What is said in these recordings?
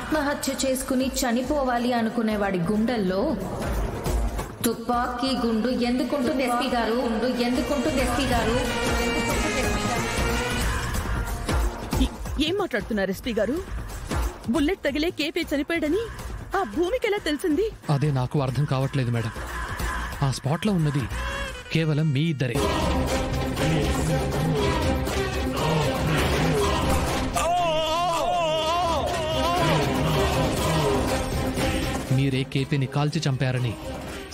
ఆత్మహత్య చేసుకుని చనిపోవాలి అనుకునేవాడి గుండెల్లో తుపాకీ గుండు ఎందుకుంటుంది ఎస్పీ గారు? ఏం మాట్లాడుతున్నారు ఎస్పీ గారు? బుల్లెట్ తగిలే కేపీ చనిపోయాడని ఆ భూమికి ఎలా తెలిసింది? అదే నాకు అర్థం కావట్లేదు మేడం. ఆ స్పాట్ లో ఉన్నది కేవలం మీ ఇద్దరే. మీరే కేపీని కాల్చి చంపారని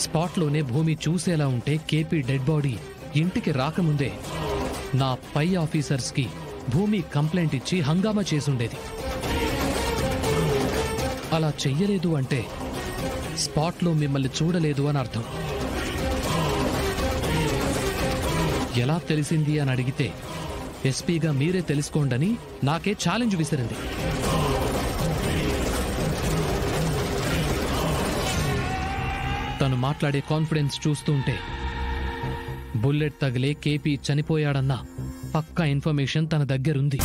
స్పాట్లోనే భూమి చూసేలా ఉంటే కేపీ డెడ్ బాడీ ఇంటికి రాకముందే నా పై ఆఫీసర్స్ కి భూమి కంప్లైంట్ ఇచ్చి హంగామా చేసుండేది. అలా చెయ్యలేదు అంటే స్పాట్లో మిమ్మల్ని చూడలేదు అని అర్థం. ఎలా తెలిసింది అని అడిగితే ఎస్పీగా మీరే తెలుసుకోండని నాకే ఛాలెంజ్ విసిరింది. తను మాట్లాడే కాన్ఫిడెన్స్ చూస్తుంటే బుల్లెట్ తగిలే కేపీ చనిపోయాడన్న పక్కా ఇన్ఫర్మేషన్ తన దగ్గరుంది.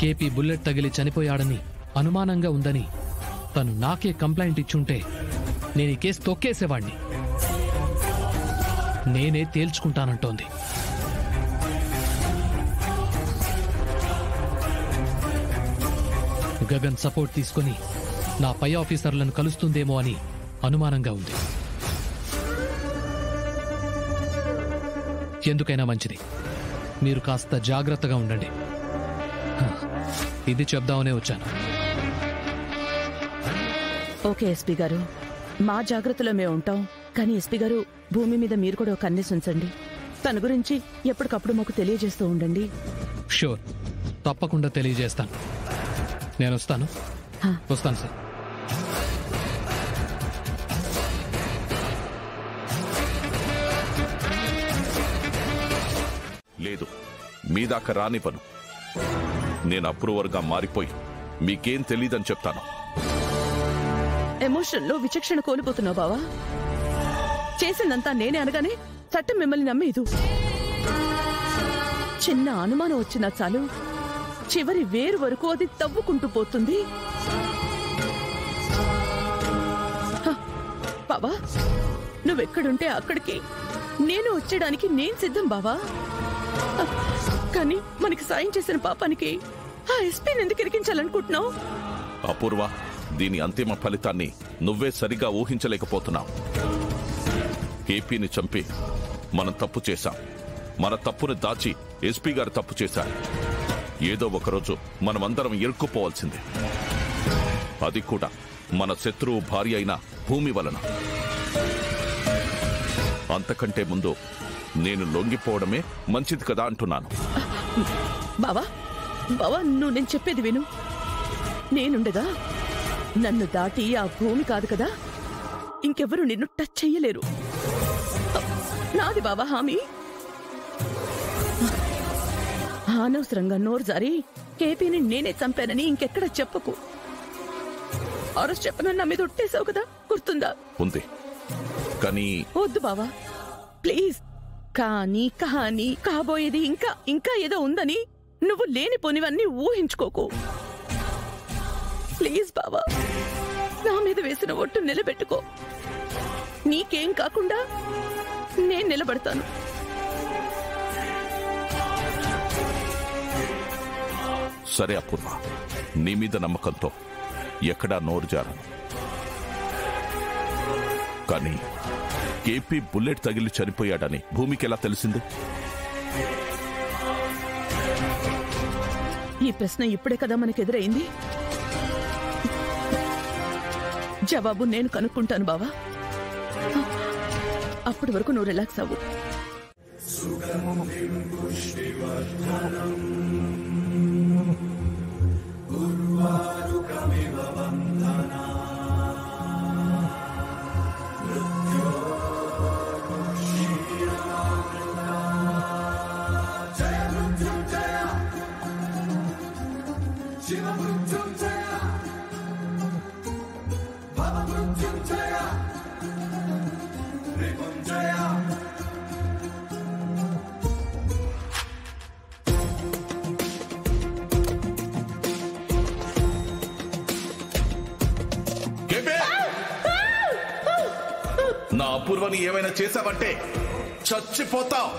కేపీ బుల్లెట్ తగిలి చనిపోయాడని అనుమానంగా ఉందని తను నాకే కంప్లైంట్ ఇచ్చుంటే నేను ఈ కేసు తొక్కేసేవాణ్ణి. నేనే తేల్చుకుంటానంటోంది. గగన్ సపోర్ట్ తీసుకుని నా పై ఆఫీసర్లను కలుస్తుందేమో అని అనుమానంగా ఉంది. ఎందుకైనా మంచిది, మీరు కాస్త జాగ్రత్తగా ఉండండి. ఇది చెప్దామనే వచ్చాను. ఓకే ఎస్పీ గారు, మా జాగ్రత్తలో మేము ఉంటాం. కానీ ఎస్పీ గారు, భూమి మీద మీరు కూడా ఒక కన్నేసి ఉంచండి. తన గురించి ఎప్పటికప్పుడు మాకు తెలియజేస్తూ ఉండండి. షూర్, తప్పకుండా తెలియజేస్తాను. నేను వస్తాను సార్. లేదు, మీ దాకా రానివ్వను. నేను అప్రూవర్గా మారిపోయి మీకేం తెలీదని చెప్తాను. ఎమోషన్లో విచక్షణ కోల్పోతున్నావు బావా. చేసిందంతా నేనే అనగానే చట్టం మిమ్మల్ని నమ్మేదు. చిన్న అనుమానం వచ్చినా చాలు, చివరి వేరు వరకు అది తవ్వుకుంటూ పోతుంది. బావా, నువ్వెక్కడుంటే అక్కడికి నేను వచ్చేయడానికి నేను సిద్ధం బావా. కానీ మనకి సాయం చేసిన పాపానికి ఆ ఎస్పీని ఎందుకు ఇరికించాలనుకుంటున్నావు? అపూర్వ, దీని అంతిమ ఫలితాన్ని నువ్వే సరిగా ఊహించలేకపోతున్నావు. కేపీని చంపి మనం తప్పు చేశాం. మన తప్పుని దాచి ఎస్పీ గారు తప్పు చేశారు. ఏదో ఒకరోజు మనమందరం ఇరుక్కుపోవాల్సిందే. అది కూడా మన శత్రువు భార్య అయిన భూమి వలన. అంతకంటే ముందు నేను లొంగిపోవడమే మంచిది కదా అంటున్నాను. బావా బావా, నువ్వు నేను చెప్పేది విను. నేనుండగా నన్ను దాటి ఆ భూమి కాదు కదా ఇంకెవరు నిన్ను టచ్ చెయ్యలేరు. నాది బావా హామీ. అనవసరంగా నోరు జారి కేపీని నేనే చంపానని ఇంకెక్కడ చెప్పకు. ఆ రోజు చెప్పనని నా మీద ఒట్టేశావు కదా, గుర్తుందా? ఉంది, కానీ వద్దు బావా ప్లీజ్. కానీ కాబోయేది ఇంకా ఏదో ఉందని నువ్వు లేనిపోనివన్నీ ఊహించుకోకు ప్లీజ్ బావా. నా మీద వేసిన ఒట్టు నిలబెట్టుకో. నీకేం కాకుండా నేను నిలబడతాను. సరే అపూర్వ, నీ మీద నమ్మకంతో ఎక్కడా నోరు జారను. కానీ కేపీ బుల్లెట్ తగిలి చనిపోయాడని భూమికి ఎలా తెలిసింది? ఈ ప్రశ్న ఇప్పుడే కదా మనకు ఎదురైంది. జవాబు నేను కనుక్కుంటాను బావా. అప్పటి వరకు నువ్వు రిలాక్స్ అవ్వు. అపూర్వని ఏమైనా చేశావంటే చచ్చిపోతావు.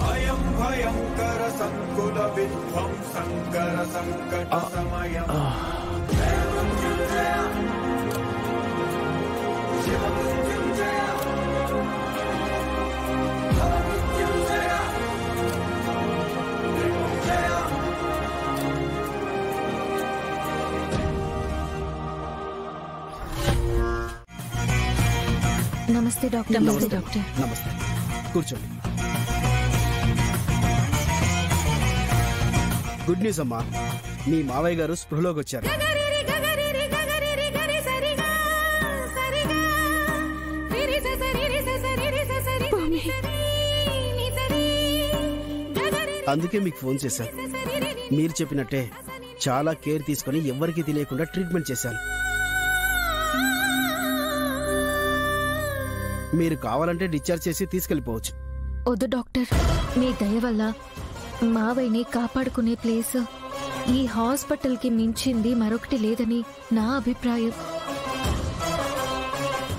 అయం భయంకర సంకుల విధ్వంసంకర సంకట సమయం. నమస్తే డాక్టర్. నమస్తే డాక్టర్. నమస్తే, కూర్చోండి. గుడ్ న్యూస్ అమ్మా, మీ మావయ్య గారు స్పృహలోకి వచ్చారు. అందుకే మీకు ఫోన్ చేశాను. మీరు చెప్పినట్టే చాలా కేర్ తీసుకుని ఎవ్వరికీ తెలియకుండా ట్రీట్మెంట్ చేశాను. మీరు కావాలంటే డిశ్చార్జ్ చేసి తీసుకెళ్లిపోవచ్చు. వద్దు డాక్టర్, మీ దయ వల్ల మావయ్యని కాపాడుకునే ప్లేస్ ఈ హాస్పిటల్ కి మించింది మరొకటి లేదని నా అభిప్రాయం.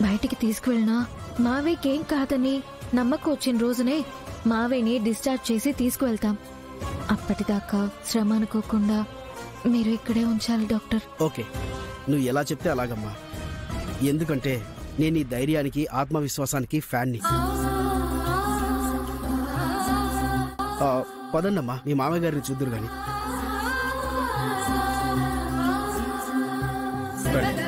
బయటికి తీసుకువెళ్ళినా మావయ్యకేం కాదని నమ్మకం వచ్చిన రోజునే మావయ్యని డిశ్చార్జ్ చేసి తీసుకువెళ్తాం. అప్పటిదాకా శ్రమ అనుకోకుండా మీరు ఇక్కడే ఉంచాలి డాక్టర్. ఓకే, నువ్వు ఎలా చెప్తే అలాగమ్మా. ఎందుకంటే నేను ఈ ధైర్యానికి ఆత్మవిశ్వాసానికి ఫ్యాన్ని. పదండమ్మా, మీ మామయ్య గారిని చూద్దురు గాని. రండి.